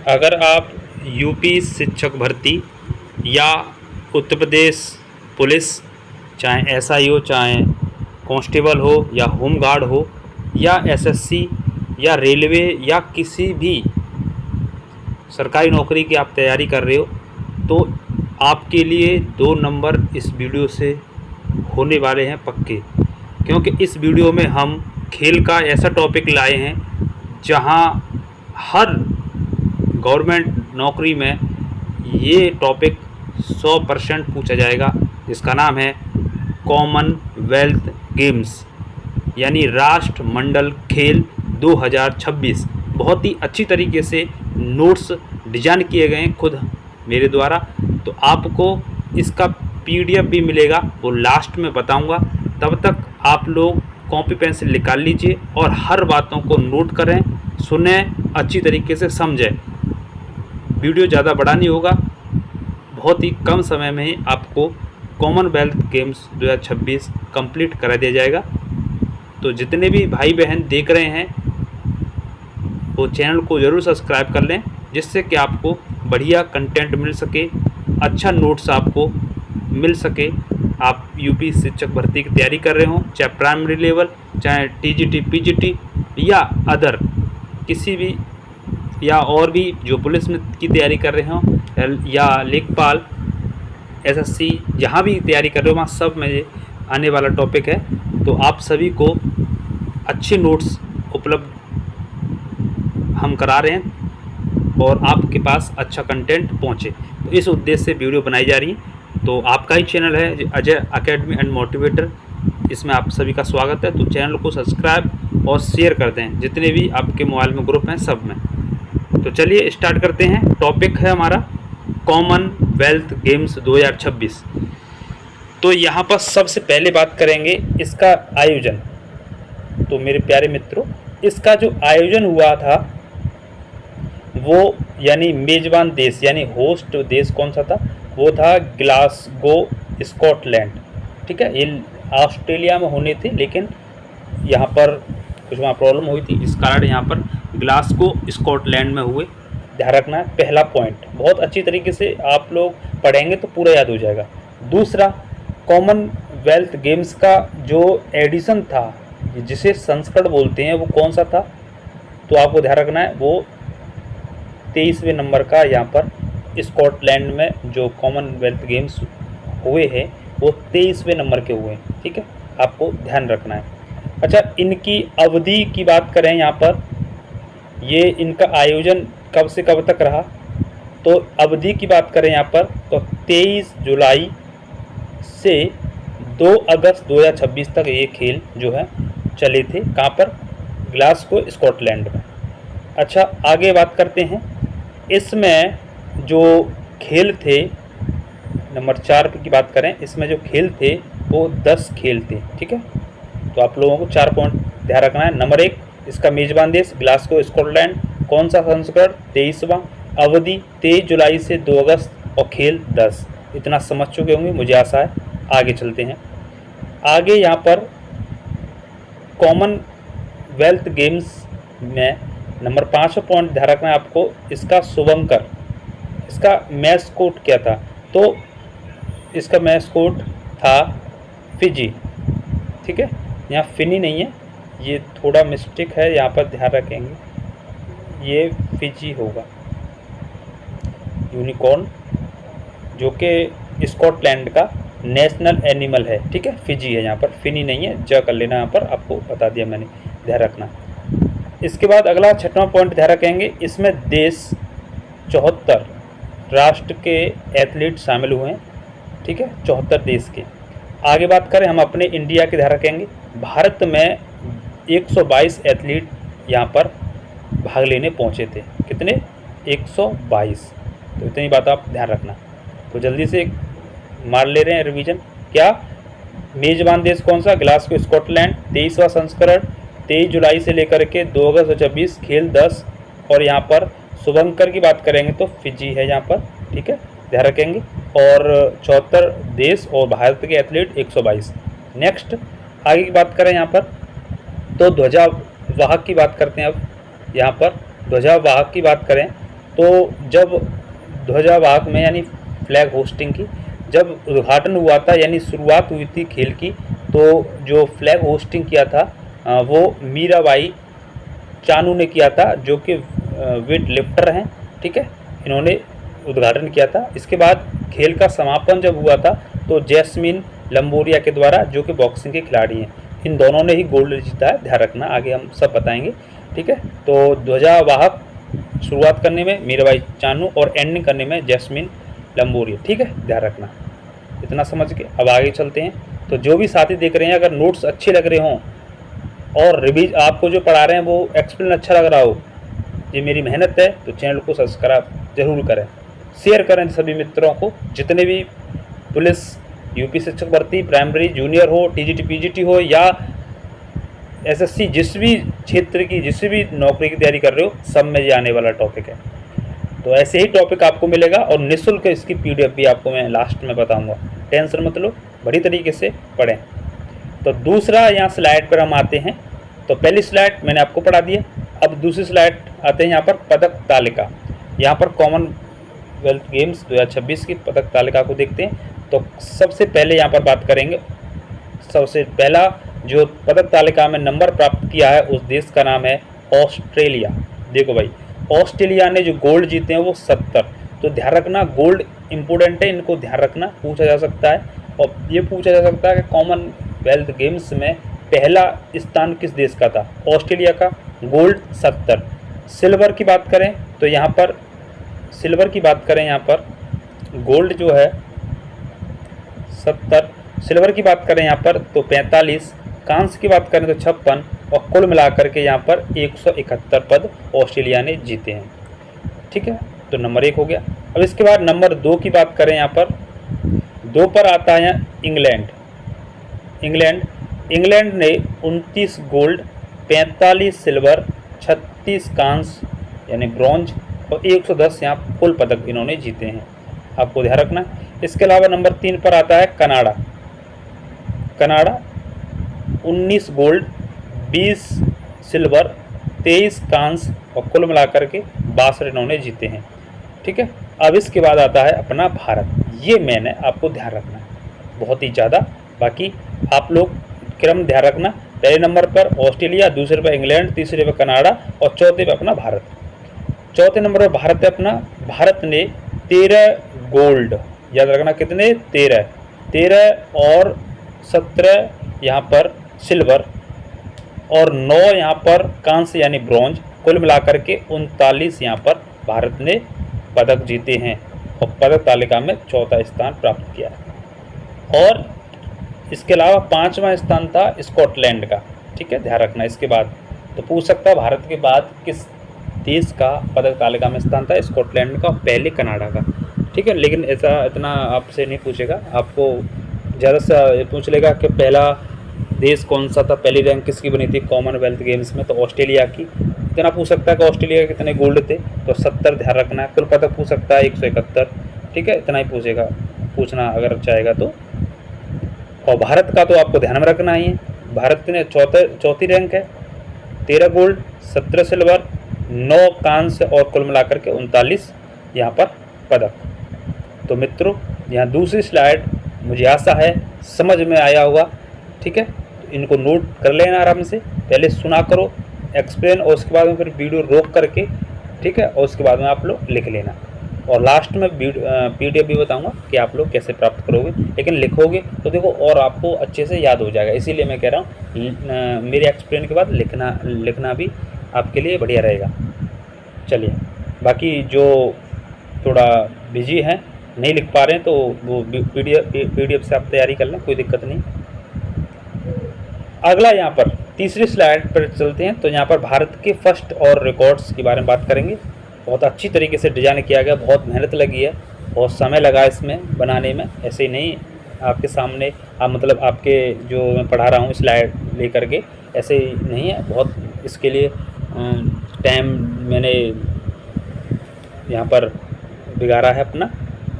अगर आप यूपी शिक्षक भर्ती या उत्तर प्रदेश पुलिस, चाहे एसआई हो, चाहे कांस्टेबल हो या होमगार्ड हो या एसएससी या रेलवे या किसी भी सरकारी नौकरी की आप तैयारी कर रहे हो, तो आपके लिए 2 नंबर इस वीडियो से होने वाले हैं पक्के। क्योंकि इस वीडियो में हम खेल का ऐसा टॉपिक लाए हैं जहां हर गवर्नमेंट नौकरी में ये टॉपिक 100% पूछा जाएगा, जिसका नाम है कॉमनवेल्थ गेम्स यानी राष्ट्रमंडल खेल 2026। बहुत ही अच्छी तरीके से नोट्स डिजाइन किए गए हैं खुद मेरे द्वारा। तो आपको इसका पीडीएफ भी मिलेगा, वो लास्ट में बताऊंगा। तब तक आप लोग कॉपी पेंसिल निकाल लीजिए और हर बातों को नोट करें, सुने, अच्छी तरीके से समझें। वीडियो ज़्यादा बड़ा नहीं होगा, बहुत ही कम समय में ही आपको कॉमनवेल्थ गेम्स 2026 कंप्लीट करा दिया जाएगा। तो जितने भी भाई बहन देख रहे हैं वो चैनल को ज़रूर सब्सक्राइब कर लें, जिससे कि आपको बढ़िया कंटेंट मिल सके, अच्छा नोट्स आपको मिल सके। आप यूपी शिक्षक भर्ती की तैयारी कर रहे हो, चाहे प्राइमरी लेवल, चाहे टीजीटी, पीजीटी या अदर किसी भी, या और भी जो पुलिस में की तैयारी कर रहे हो या लेखपाल, एसएससी, जहाँ भी तैयारी कर रहे हो वहाँ सब में ये आने वाला टॉपिक है। तो आप सभी को अच्छे नोट्स उपलब्ध हम करा रहे हैं और आपके पास अच्छा कंटेंट पहुँचे, तो इस उद्देश्य से वीडियो बनाई जा रही है। तो आपका ही चैनल है अजय अकेडमी एंड मोटिवेटर, इसमें आप सभी का स्वागत है। तो चैनल को सब्सक्राइब और शेयर कर दें जितने भी आपके मोबाइल में ग्रुप हैं सब में। तो चलिए स्टार्ट करते हैं। टॉपिक है हमारा कॉमनवेल्थ गेम्स 2026। तो यहाँ पर सबसे पहले बात करेंगे इसका आयोजन। तो मेरे प्यारे मित्रों, इसका जो आयोजन हुआ था वो यानी मेज़बान देश यानी होस्ट देश कौन सा था, वो था ग्लासगो, स्कॉटलैंड। ठीक है, ये ऑस्ट्रेलिया में होने थे, लेकिन यहाँ पर कुछ वहाँ प्रॉब्लम हुई थी, इस कारण यहाँ पर ग्लासगो स्कॉटलैंड में हुए। ध्यान रखना है, पहला पॉइंट बहुत अच्छी तरीके से आप लोग पढ़ेंगे तो पूरा याद हो जाएगा। दूसरा, कॉमनवेल्थ गेम्स का जो एडिशन था, जिसे संस्करण बोलते हैं, वो कौन सा था, तो आपको ध्यान रखना है, वो 23वें नंबर का यहाँ पर स्कॉटलैंड में जो कॉमनवेल्थ गेम्स हुए हैं वो 23वें नंबर के हुए हैं। ठीक है, आपको ध्यान रखना है। अच्छा, इनकी अवधि की बात करें यहाँ पर, ये इनका आयोजन कब से कब तक रहा, तो अवधि की बात करें यहाँ पर तो 23 जुलाई से 2 अगस्त 2026 तक ये खेल जो है चले थे। कहाँ पर, ग्लासगो स्कॉटलैंड में। अच्छा, आगे बात करते हैं। इसमें जो खेल थे, नंबर 4 की बात करें, इसमें जो खेल थे वो 10 खेल थे। ठीक है, तो आप लोगों को 4 पॉइंट ध्यान रखना है। नंबर 1, इसका मेजबान देश ग्लासगो स्कॉटलैंड, कौन सा संस्करण, 23वां, अवधि 23 जुलाई से 2 अगस्त और खेल 10। इतना समझ चुके होंगे मुझे आशा है। आगे चलते हैं। आगे यहाँ पर कॉमनवेल्थ गेम्स में नंबर 5 पॉइंट ध्यान रखना है आपको, इसका शुभंकर, इसका मैस्कोट क्या था, तो इसका मैस्कोट था फिजी। ठीक है, यहाँ फिनी नहीं है, ये थोड़ा मिस्टेक है, यहाँ पर ध्यान रखेंगे, ये फिजी होगा। यूनिकॉर्न जो कि स्कॉटलैंड का नेशनल एनिमल है। ठीक है, फिजी है, यहाँ पर फिनी नहीं है, ज कर लेना, यहाँ पर आपको बता दिया मैंने, ध्यान रखना। इसके बाद अगला 6वां पॉइंट ध्यान रखेंगे, इसमें देश 74 राष्ट्र के एथलीट शामिल हुए हैं। ठीक है, 74 देश के। आगे बात करें हम अपने इंडिया के, ध्यान रखेंगे भारत में 122 एथलीट यहाँ पर भाग लेने पहुँचे थे। कितने, 122। तो इतनी बात आप ध्यान रखना। तो जल्दी से मार ले रहे हैं रिवीजन। क्या, मेजबान देश कौन सा, ग्लासगो स्कॉटलैंड, 23वां संस्करण, 23 जुलाई से लेकर के 2 अगस्त 2026, खेल 10। और यहाँ पर शुभंकर की बात करेंगे तो फिजी है यहाँ पर। ठीक है, ध्यान रखेंगे। और 74 देश और भारत के एथलीट 122। नेक्स्ट आगे की बात करें यहाँ पर तो ध्वजावाहक की बात करते हैं। अब यहाँ पर ध्वजावाहक की बात करें तो जब ध्वजावाहक में यानी फ्लैग होस्टिंग की जब उद्घाटन हुआ था यानी शुरुआत हुई थी खेल की, तो जो फ्लैग होस्टिंग किया था वो मीराबाई चानू ने किया था, जो कि वेट लिफ्टर हैं। ठीक है, इन्होंने उद्घाटन किया था। इसके बाद खेल का समापन जब हुआ था तो जैस्मिन लंबोरिया के द्वारा, जो कि बॉक्सिंग के खिलाड़ी हैं, इन दोनों ने ही गोल्ड जीता है, ध्यान रखना, आगे हम सब बताएंगे। ठीक है, तो ध्वजावाहक शुरुआत करने में मीराबाई चानू और एंडिंग करने में जैस्मिन लंबोरिया। ठीक है, ध्यान रखना, इतना समझ के अब आगे चलते हैं। तो जो भी साथी देख रहे हैं, अगर नोट्स अच्छे लग रहे हों और रिवीज आपको जो पढ़ा रहे हैं वो एक्सप्लेन अच्छा लग रहा हो, ये मेरी मेहनत है, तो चैनल को सब्सक्राइब जरूर करें, शेयर करें सभी मित्रों को। जितने भी पुलिस, यूपी शिक्षक भर्ती, प्राइमरी जूनियर हो, टीजीटी पीजीटी हो या एसएससी, जिस भी क्षेत्र की जिस भी नौकरी की तैयारी कर रहे हो, सब में ये आने वाला टॉपिक है। तो ऐसे ही टॉपिक आपको मिलेगा और निःशुल्क इसकी पीडीएफ भी आपको मैं लास्ट में बताऊंगा, टेंशन मत लो, बड़ी तरीके से पढ़ें। तो दूसरा यहाँ स्लाइड पर हम आते हैं। तो पहली स्लाइड मैंने आपको पढ़ा दिया, अब दूसरी स्लाइड आते हैं यहाँ पर पदक तालिका। यहाँ पर कॉमनवेल्थ गेम्स 2026 की पदक तालिका को देखते हैं। तो सबसे पहले यहाँ पर बात करेंगे, सबसे पहला जो पदक तालिका में नंबर प्राप्त किया है उस देश का नाम है ऑस्ट्रेलिया। देखो भाई, ऑस्ट्रेलिया ने जो गोल्ड जीते हैं वो 70। तो ध्यान रखना, गोल्ड इंपॉर्टेंट है, इनको ध्यान रखना, पूछा जा सकता है। और ये पूछा जा सकता है कि कॉमनवेल्थ गेम्स में पहला स्थान किस देश का था? ऑस्ट्रेलिया का, गोल्ड 70। सिल्वर की बात करें तो यहाँ पर यहाँ पर गोल्ड जो है 70, सिल्वर की बात करें यहाँ पर तो 45, कांस्य की बात करें तो 56 और कुल मिलाकर के यहाँ पर 171 पद ऑस्ट्रेलिया ने जीते हैं। ठीक है, तो नंबर 1 हो गया। अब इसके बाद नंबर 2 की बात करें, यहाँ पर 2 पर आता है इंग्लैंड ने 29 गोल्ड, 45 सिल्वर, 36 कांस्य यानी ब्रॉन्ज और 110 यहाँ कुल पदक इन्होंने जीते हैं, आपको ध्यान रखना। इसके अलावा नंबर 3 पर आता है कनाडा 19 गोल्ड, 20 सिल्वर, 23 कांस्य और कुल मिलाकर के 62 इन्होंने जीते हैं। ठीक है, अब इसके बाद आता है अपना भारत। ये मैंने आपको ध्यान रखना है बहुत ही ज़्यादा, बाकी आप लोग क्रम ध्यान रखना। पहले नंबर पर ऑस्ट्रेलिया, दूसरे पर इंग्लैंड, तीसरे पर कनाडा और चौथे पर अपना भारत। चौथे नंबर पर भारत है अपना। भारत ने 13 गोल्ड, याद रखना कितने, 13 और 17 यहाँ पर सिल्वर और 9 यहाँ पर कांस्य यानी ब्रॉन्ज, कुल मिलाकर के 39 यहाँ पर भारत ने पदक जीते हैं और पदक तालिका में चौथा स्थान प्राप्त किया है। और इसके अलावा 5वां स्थान था स्कॉटलैंड का। ठीक है, ध्यान रखना। इसके बाद तो पूछ सकता है भारत के बाद किस देश का पदक तालिका में स्थान था? स्कॉटलैंड का, पहले कनाडा का। ठीक है, लेकिन ऐसा इतना आपसे नहीं पूछेगा, आपको ज़्यादा से पूछ लेगा कि पहला देश कौन सा था, पहली रैंक किसकी बनी थी कॉमनवेल्थ गेम्स में, तो ऑस्ट्रेलिया की। इतना पूछ सकता है कि ऑस्ट्रेलिया के कितने गोल्ड थे, तो 70 ध्यान रखना है। कुल पदक पूछ सकता है 171। ठीक है, इतना ही पूछेगा, पूछना अगर चाहेगा तो। और भारत का तो आपको ध्यान में रखना ही है, भारत ने चौथी रैंक है, 13 गोल्ड, 17 सिल्वर, 9 कांस्य और कुल मिलाकर के 39 यहाँ पर पदक। तो मित्रों, यहाँ दूसरी स्लाइड मुझे आशा है समझ में आया होगा। ठीक है, तो इनको नोट कर लेना आराम से, पहले सुना करो एक्सप्लेन और उसके बाद में फिर वीडियो रोक करके, ठीक है, और उसके बाद में आप लोग लिख लेना। और लास्ट में पीडीएफ भी बताऊंगा कि आप लोग कैसे प्राप्त करोगे, लेकिन लिखोगे तो देखो और आपको अच्छे से याद हो जाएगा। इसीलिए मैं कह रहा हूँ मेरे एक्सप्लेन के बाद लिखना भी आपके लिए बढ़िया रहेगा। चलिए, बाकी जो थोड़ा बिजी हैं, नहीं लिख पा रहे हैं, तो वो पीडीएफ से आप तैयारी कर लें, कोई दिक्कत नहीं। अगला यहाँ पर तीसरी स्लाइड पर चलते हैं। तो यहाँ पर भारत के फर्स्ट और रिकॉर्ड्स के बारे में बात करेंगे। बहुत अच्छी तरीके से डिजाइन किया गया, बहुत मेहनत लगी है, बहुत समय लगा इसमें बनाने में। ऐसे ही नहीं आपके सामने मतलब आपके जो मैं पढ़ा रहा हूँ स्लाइड लेकर के, ऐसे ही नहीं है, बहुत इसके लिए टाइम मैंने यहाँ पर बिगाड़ा है अपना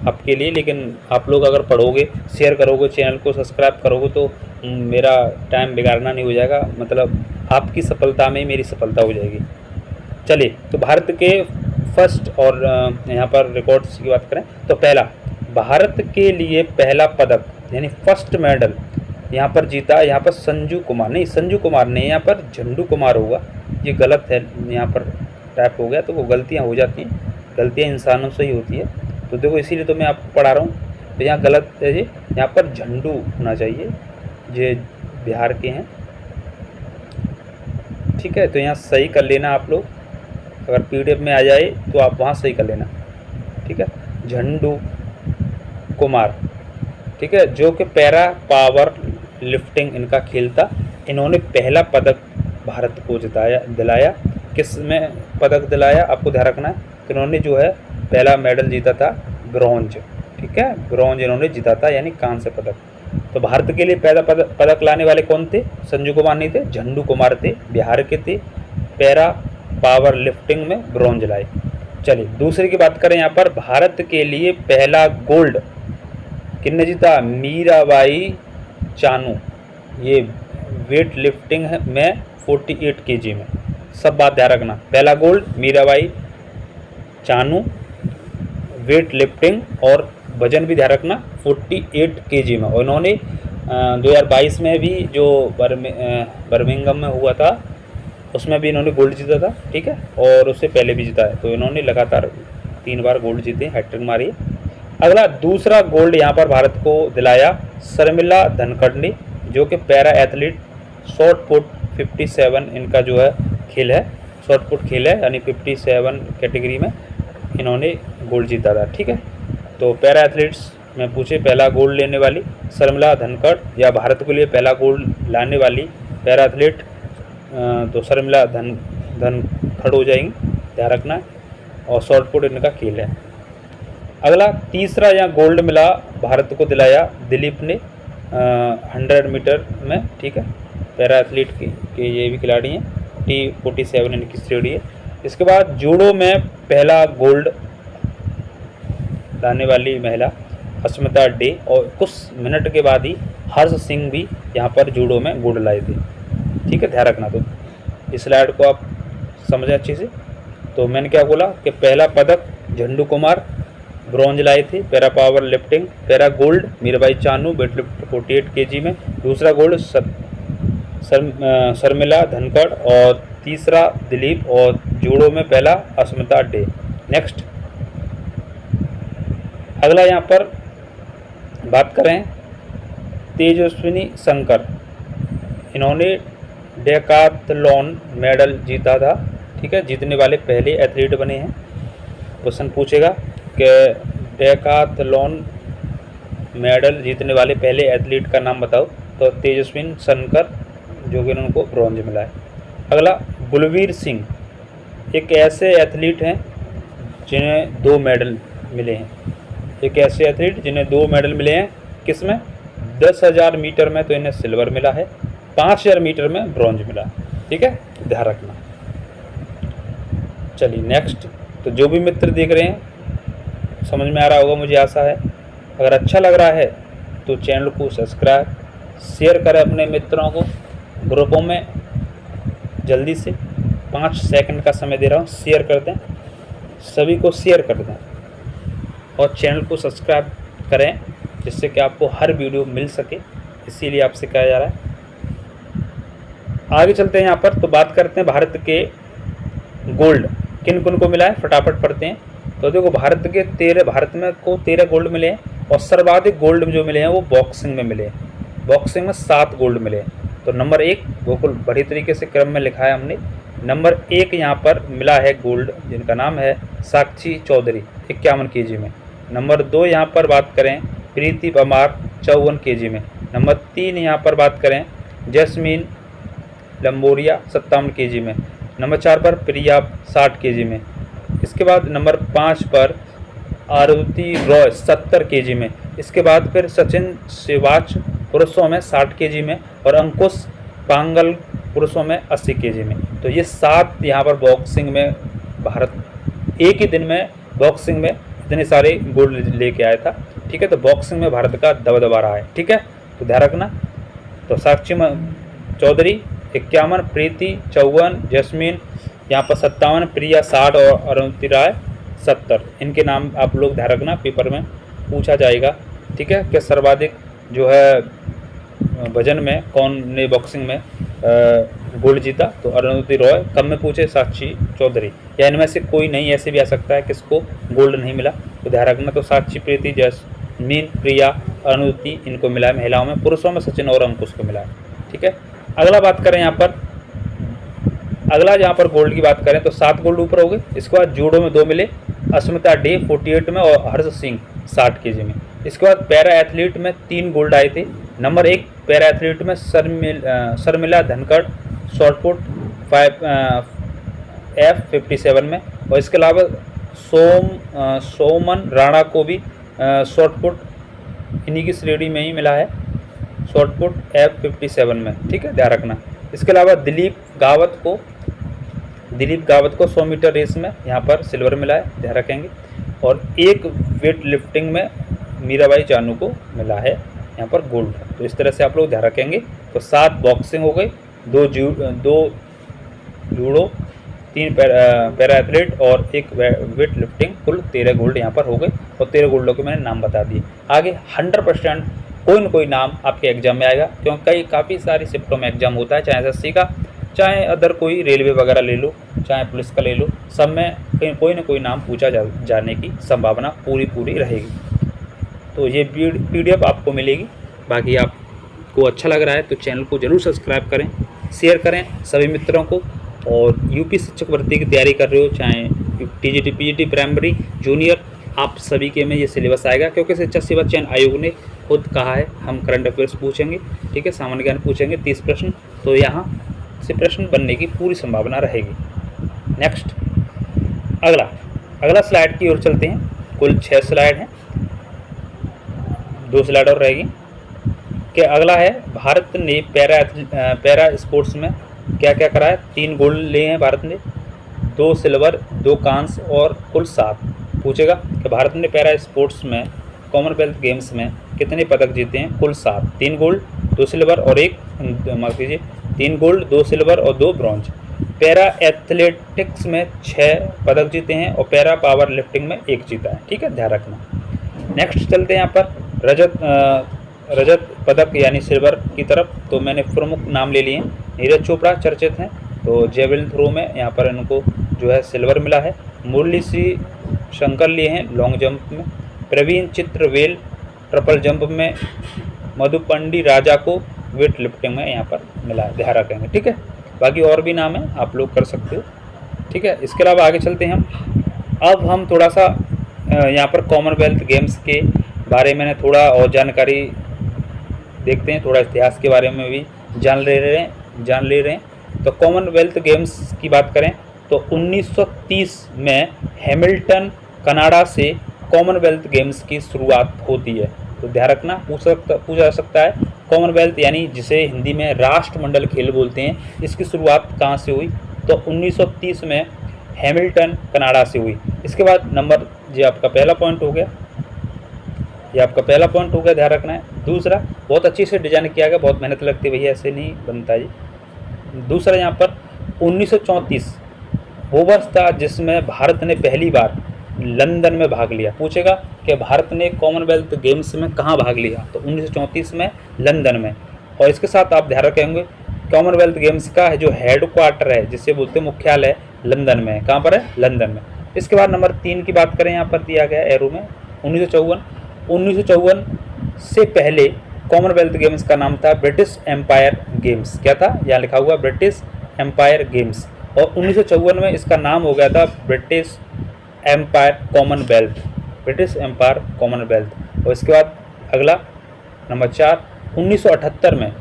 आपके लिए। लेकिन आप लोग अगर पढ़ोगे, शेयर करोगे, चैनल को सब्सक्राइब करोगे तो मेरा टाइम बिगाड़ना नहीं हो जाएगा, मतलब आपकी सफलता में मेरी सफलता हो जाएगी। चलिए, तो भारत के फर्स्ट और यहाँ पर रिकॉर्ड्स की बात करें तो पहला भारत के लिए पहला पदक यानी फर्स्ट मेडल यहाँ पर जीता, यहाँ पर संजू कुमार नहीं, यहाँ पर झंडू कुमार होगा, ये गलत है, यहाँ पर टाइप हो गया, तो वो गलतियाँ हो जाती हैं, गलतियाँ इंसानों से ही होती है, तो देखो इसीलिए तो मैं आपको पढ़ा रहा हूँ। तो यहाँ गलत है जी, यहाँ पर झंडू होना चाहिए, ये बिहार के हैं, ठीक है। तो यहाँ सही कर लेना आप लोग, अगर PDF में आ जाए तो आप वहाँ सही कर लेना, ठीक है। झंडू कुमार, ठीक है, जो कि पैरा पावर लिफ्टिंग इनका खेल था। इन्होंने पहला पदक भारत को दिलाया। किस में पदक दिलाया आपको ध्यान रखना है, तो इन्होंने जो है पहला मेडल जीता था ब्रॉन्ज, ठीक है, ब्रॉन्ज इन्होंने जीता था, यानी कांस्य पदक। तो भारत के लिए पहला पदक लाने वाले कौन थे? संजू कुमार नहीं थे, झंडू कुमार थे, बिहार के थे, पैरा पावर लिफ्टिंग में ब्रॉन्ज लाए। चलिए दूसरे की बात करें, यहाँ पर भारत के लिए पहला गोल्ड किसने जीता? मीराबाई चानू, ये वेट लिफ्टिंग में 48 kg में, सब बात ध्यान रखना। पहला gold Mirabai Chanu, weight lifting और वजन भी ध्यान रखना 48 kg में। और इन्होंने 2022 में भी जो बर्मिंघम में हुआ था उसमें भी इन्होंने गोल्ड जीता था, ठीक है, और उससे पहले भी जीता है। तो इन्होंने लगातार 3 बार गोल्ड जीते, हैट्रिक मारी है। अगला दूसरा गोल्ड यहाँ पर भारत को दिलाया शर्मिला धनखड़ ने, जो कि पैरा एथलीट शॉर्ट पुट 57 इनका जो है खेल है, शॉर्ट पुट खेल है, यानी 57 कैटेगरी में इन्होंने गोल्ड जीता था, ठीक है। तो पैरा एथलीट्स में पूछे पहला गोल्ड लेने वाली शर्मिला धनखड़ या भारत के लिए पहला गोल्ड लाने वाली पैरा एथलीट, तो शर्मिला धनखड़ हो जाएंगी, ध्यान रखना। और शॉर्ट पुट इनका खेल है। अगला तीसरा यहाँ गोल्ड मिला भारत को दिलाया दिलीप ने 100 मीटर में, ठीक है, पैरा एथलीट के ये भी खिलाड़ी हैं, T47 इनकी श्रेणी है। इसके बाद जूडो में पहला गोल्ड लाने वाली महिला अस्मिता डे, और कुछ मिनट के बाद ही हर्ष सिंह भी यहाँ पर जूडो में गोल्ड लाए थे, ठीक है, ध्यान रखना। तो इस स्लाइड को आप समझें अच्छे से। तो मैंने क्या बोला कि पहला पदक झंडू कुमार ब्रॉन्ज लाए थे, para power lifting, para gold Mirabai Chanu weight lift 48 kg में, दूसरा गोल्ड शर्मिला धनखड़, और तीसरा दिलीप, और जूडो में पहला अस्मिता डे। नेक्स्ट अगला यहाँ पर बात करें तेजस्विनी शंकर, इन्होंने डेकाथलॉन मेडल जीता था, ठीक है, जीतने वाले पहले एथलीट बने हैं। क्वेश्चन पूछेगा कि डेकाथलॉन मेडल जीतने वाले पहले एथलीट का नाम बताओ, तो तेजस्विनी शंकर, जो कि उनको ब्रॉन्ज मिला है। अगला गुलवीर सिंह, एक ऐसे एथलीट हैं जिन्हें 2 मेडल मिले हैं, एक ऐसे एथलीट जिन्हें 2 मेडल मिले हैं, किसमें? 10,000 मीटर में तो इन्हें सिल्वर मिला है, 5,000 मीटर में ब्रॉन्ज मिला, ठीक है, ध्यान रखना। चलिए नेक्स्ट। तो जो भी मित्र देख रहे हैं समझ में आ रहा होगा, मुझे आशा है। अगर अच्छा लग रहा है तो चैनल को सब्सक्राइब, शेयर करें अपने मित्रों को, ग्रुपों में जल्दी से 5 सेकंड का समय दे रहा हूँ, शेयर कर दें, सभी को शेयर कर दें, और चैनल को सब्सक्राइब करें जिससे कि आपको हर वीडियो मिल सके, इसीलिए आपसे कहा जा रहा है। आगे चलते हैं यहाँ पर, तो बात करते हैं भारत के गोल्ड किन किन को मिला है, फटाफट पढ़ते हैं। तो देखो भारत में को 13 गोल्ड मिले हैं, और सर्वाधिक गोल्ड जो मिले हैं वो बॉक्सिंग में मिले हैं। बॉक्सिंग में 7 गोल्ड मिले हैं। तो नंबर 1 बिल्कुल बड़ी तरीके से क्रम में लिखा है हमने। नंबर 1 यहाँ पर मिला है गोल्ड, जिनका नाम है साक्षी चौधरी 51 kg में। नंबर 2 यहाँ पर बात करें प्रीति परमार 54 kg में। नंबर 3 यहाँ पर बात करें जैस्मीन लंबोरिया 57 kg में। नंबर 4 पर प्रिया 60 kg में। इसके बाद नंबर 5 पर आरुति रॉय 70 kg में। इसके बाद फिर सचिन शिवाच पुरुषों में 60 kg में, और अंकुश पांगल पुरुषों में 80 kg में। तो ये 7 यहाँ पर बॉक्सिंग में भारत एक ही दिन में बॉक्सिंग में इतने सारे गोल्ड लेके आया था, ठीक है। तो बॉक्सिंग में भारत का दबदबा रहा है, ठीक है, तो ध्यान रखना। तो साक्षी चौधरी 51, प्रीति 54, जैस्मीन यहाँ पर 57, प्रिया 60 और अरुणति राय 70। इनके नाम आप लोग ध्यान रखना, पेपर में पूछा जाएगा। ठीक है, कि सर्वाधिक जो है वजन में कौन ने बॉक्सिंग में गोल्ड जीता, तो अरुणधति रॉय। कम में पूछे साक्षी चौधरी, या इनमें से कोई नहीं, ऐसे भी आ सकता है किसको गोल्ड नहीं मिला, तो ध्यान रखना। तो साक्षी, प्रीति, जैस्मीन, प्रिया, अरुणधति इनको मिला है महिलाओं में। पुरुषों में सचिन और अंकुश को मिला है। ठीक है, अगला बात करें यहाँ पर, अगला जहाँ पर गोल्ड की बात करें तो 7 गोल्ड ऊपर हो गए। इसके बाद जूडो में 2 मिले, अस्मिता डे 48 में और हर्ष सिंह 60 kg में। इसके बाद पैरा एथलीट में 3 गोल्ड आए थे। नंबर 1 पैरा एथलीट में शर्मिला धनखड़ शॉर्टपुट F57 में, और इसके अलावा सोमन राणा को भी शॉर्टपुट इन्हीं की श्रेणी में ही मिला है, शॉर्टपुट F57 में। ठीक है, ध्यान रखना। इसके अलावा दिलीप गावत को 100 मीटर रेस में यहाँ पर सिल्वर मिला है, ध्यान रखेंगे। और एक वेट लिफ्टिंग में मीराबाई चानू को मिला है यहाँ पर गोल्ड। तो इस तरह से आप लोग ध्यान रखेंगे। तो 7 बॉक्सिंग हो गई, 2 जूडो, 3 पैरा एथलीट और 1 वेट लिफ्टिंग, कुल 13 गोल्ड यहाँ पर हो गए। और 13 गोल्डों के मैंने नाम बता दिए। आगे 100% कोई न कोई नाम आपके एग्जाम में आएगा, क्योंकि काफ़ी सारी शिफ्टों में एग्जाम होता है, चाहे SSC का, चाहे अदर कोई रेलवे वगैरह ले लो, चाहे पुलिस का ले लो, सब में कोई न कोई नाम पूछा जाने की संभावना पूरी रहेगी। तो ये PDF आपको मिलेगी। बाकी आपको अच्छा लग रहा है तो चैनल को जरूर सब्सक्राइब करें, शेयर करें सभी मित्रों को। और यूपी शिक्षक भर्ती की तैयारी कर रहे हो, चाहे TGT PGT प्राइमरी जूनियर, आप सभी के में ये सिलेबस आएगा, क्योंकि शिक्षा सेवा चयन आयोग ने खुद कहा है हम करंट अफेयर्स पूछेंगे। ठीक है, सामान्य ज्ञान पूछेंगे 30 प्रश्न, तो यहाँ से प्रश्न बनने की पूरी संभावना रहेगी। नेक्स्ट, अगला स्लाइड की ओर चलते हैं। कुल 6 स्लाइड हैं, 2 स्लाइड और रहेगी। कि अगला है, भारत ने पैरा स्पोर्ट्स में क्या क्या करा है। 3 गोल्ड लिए हैं भारत ने, 2 सिल्वर, 2 कांस्य और कुल 7। पूछेगा कि भारत ने पैरा स्पोर्ट्स में कॉमनवेल्थ गेम्स में कितने पदक जीते हैं। कुल 7, 3 गोल्ड, 2 सिल्वर और 3 गोल्ड, 2 सिल्वर और 2 ब्रॉन्ज। पैरा एथलेटिक्स में 6 पदक जीते हैं और पैरा पावर लिफ्टिंग में 1 जीता है। ठीक है, ध्यान रखना। नेक्स्ट चलते हैं यहाँ पर रजत पदक यानी सिल्वर की तरफ। तो मैंने प्रमुख नाम ले लिए। नीरज चोपड़ा चर्चित हैं, तो जेवलिन थ्रो में यहाँ पर इनको जो है सिल्वर मिला है। मुरली सी शंकर लिए हैं लॉन्ग जंप में। प्रवीण चित्रवेल ट्रिपल जंप में। मधुपंडी राजा को वेट लिफ्टिंग में यहाँ पर मिला है, ध्यान रखेंगे। ठीक है, बाकी और भी नाम है, आप लोग कर सकते हो। ठीक है, इसके अलावा आगे चलते हैं हम। अब हम थोड़ा सा यहाँ पर कॉमनवेल्थ गेम्स के बारे में थोड़ा और जानकारी देखते हैं, थोड़ा इतिहास के बारे में भी जान ले रहे हैं। तो कॉमनवेल्थ गेम्स की बात करें तो 1930 में हैमिल्टन कनाडा से कॉमनवेल्थ गेम्स की शुरुआत होती है। तो ध्यान रखना, पूछा जा सकता है कॉमनवेल्थ यानी जिसे हिंदी में राष्ट्रमंडल खेल बोलते हैं, इसकी शुरुआत कहाँ से हुई। तो 1930 में हैमिल्टन कनाडा से हुई। इसके बाद नंबर, ये आपका पहला पॉइंट हो गया, ध्यान रखना है। दूसरा, बहुत अच्छी से डिजाइन किया गया, बहुत मेहनत लगती है भैया, ऐसे नहीं बनता जी। दूसरा, यहाँ पर 1934 वो वर्ष था जिसमें भारत ने पहली बार लंदन में भाग लिया। पूछेगा कि भारत ने कॉमनवेल्थ गेम्स में कहाँ भाग लिया, तो 1934 में लंदन में। और इसके साथ आप ध्यान रखेंगे कॉमनवेल्थ गेम्स का जो हेड क्वार्टर है, जिसे बोलते हैं मुख्यालय, लंदन में है। कहाँ पर है? लंदन में। इसके बाद नंबर 3 की बात करें, यहाँ पर दिया गया एरो में 1954 से पहले कॉमनवेल्थ गेम्स का नाम था ब्रिटिश एम्पायर गेम्स। क्या था? यहाँ लिखा हुआ ब्रिटिश एम्पायर गेम्स। और 1954 में इसका नाम हो गया था ब्रिटिश एम्पायर कॉमनवेल्थ। और इसके बाद अगला नंबर 4, 1978 में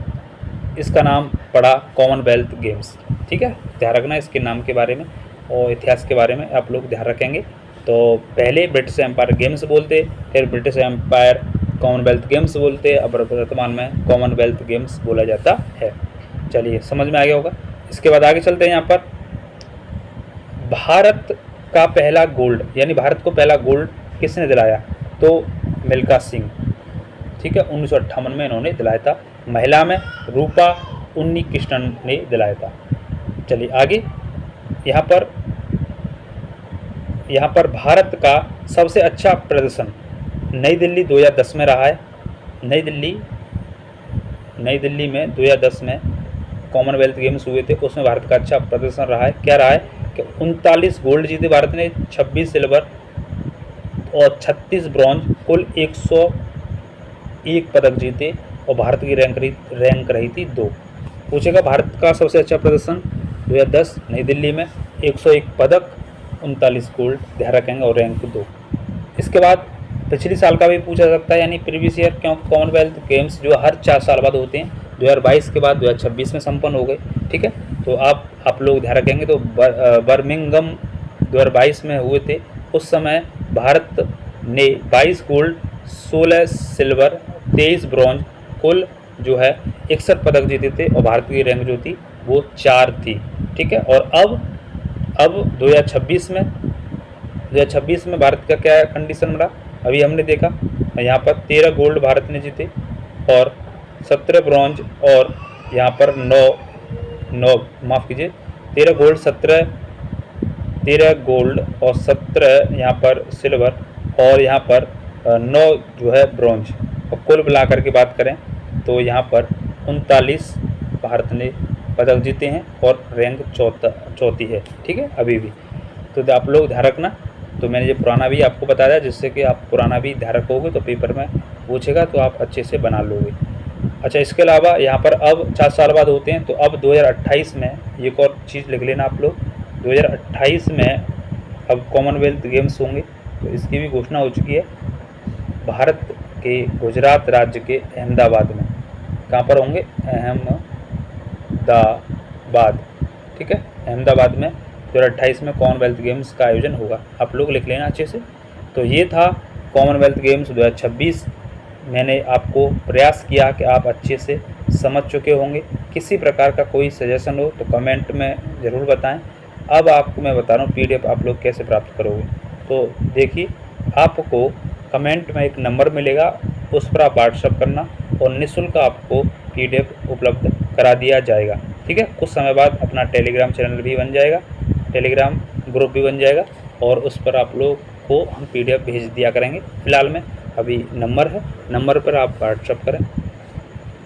इसका नाम पड़ा कॉमनवेल्थ गेम्स। ठीक है, ध्यान रखना इसके नाम के बारे में और इतिहास के बारे में आप लोग ध्यान रखेंगे। तो पहले ब्रिटिश एम्पायर गेम्स बोलते, फिर ब्रिटिश एम्पायर कॉमनवेल्थ गेम्स बोलते, अब वर्तमान में कॉमनवेल्थ गेम्स बोला जाता है। चलिए, समझ में आ गया होगा। इसके बाद आगे चलते हैं। यहाँ पर भारत का पहला गोल्ड, यानी भारत को पहला गोल्ड किसने दिलाया? तो मिल्खा सिंह। ठीक है, 1958 में इन्होंने दिलाया था। महिला में रूपा उन्नी कृष्णन ने दिलाया था। चलिए आगे, यहाँ पर भारत का सबसे अच्छा प्रदर्शन नई दिल्ली 2010 में रहा है। नई दिल्ली में 2010 में कॉमनवेल्थ गेम्स हुए थे, उसमें भारत का अच्छा प्रदर्शन रहा है। क्या रहा है कि 39 गोल्ड जीते भारत ने, 26 सिल्वर और 36 ब्रॉन्ज, कुल 101 पदक जीते और भारत की रैंक रही थी 2। पूछेगा भारत का सबसे अच्छा प्रदर्शन 2010 नई दिल्ली में 101 पदक, 39 गोल्ड, ध्यान रखेंगे, और रैंक 2। इसके बाद पिछली साल का भी पूछा सकता है, यानी प्रीवियस ईयर, क्योंकि कॉमनवेल्थ गेम्स जो हर 4 साल बाद होते हैं, 2022 के बाद 2026 में संपन्न हो गए। ठीक है, तो आप लोग ध्यान रखेंगे। तो बर्मिंघम 2022 में हुए थे, उस समय भारत ने 22 गोल्ड, 16 सिल्वर, 23 ब्रॉन्ज, कुल जो है 61 पदक जीते थे और भारत की रैंक जो थी वो 4 थी। ठीक है, और अब 2026 में भारत का क्या कंडीशन बना, अभी हमने देखा यहाँ पर 13 गोल्ड भारत ने जीते और 17 ब्रॉन्ज, और यहाँ पर 13 गोल्ड और 17 यहाँ पर सिल्वर, और यहाँ पर 9 जो है ब्रॉन्ज, और कुल मिलाकर के बात करें तो यहाँ पर 39 भारत ने पदक जीते हैं और रैंक चौथी है। ठीक है, अभी भी। तो आप लोग ध्यान रखना। तो मैंने ये पुराना भी आपको बता दिया, जिससे कि आप पुराना भी ध्यान रखोगे तो पेपर में पूछेगा तो आप अच्छे से बना लोगे। अच्छा, इसके अलावा यहाँ पर अब 4 साल बाद होते हैं, तो अब 2028 में एक और चीज़ लिख लेना आप लोग, 2028 में अब कॉमनवेल्थ गेम्स होंगे, तो इसकी भी घोषणा हो चुकी है। भारत के गुजरात राज्य के अहमदाबाद में, कहाँ पर होंगे, अहमदाबाद। ठीक है, अहमदाबाद में 2028 में कॉमनवेल्थ गेम्स का आयोजन होगा, आप लोग लिख लेना अच्छे से। तो ये था कॉमनवेल्थ गेम्स 2026। मैंने आपको प्रयास किया कि आप अच्छे से समझ चुके होंगे। किसी प्रकार का कोई सजेशन हो तो कमेंट में ज़रूर बताएं। अब आपको मैं बता रहा हूँ PDF आप लोग कैसे प्राप्त करोगे। तो देखिए, आपको कमेंट में एक नंबर मिलेगा, उस पर आप व्हाट्सअप करना और निःशुल्क आपको PDF उपलब्ध करा दिया जाएगा। ठीक है, कुछ समय बाद अपना टेलीग्राम चैनल भी बन जाएगा, टेलीग्राम ग्रुप भी बन जाएगा, और उस पर आप लोग को हम PDF भेज दिया करेंगे। फिलहाल में अभी नंबर है, नंबर पर आप व्हाट्सअप करें।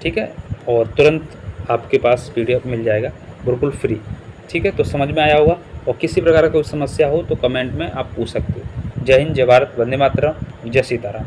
ठीक है, और तुरंत आपके पास PDF मिल जाएगा, बिल्कुल फ्री। ठीक है, तो समझ में आया होगा, और किसी प्रकार का कोई समस्या हो तो कमेंट में आप पूछ सकते हो। जय हिंद, जय भारत, वंदे मातरम, जय सीताराम।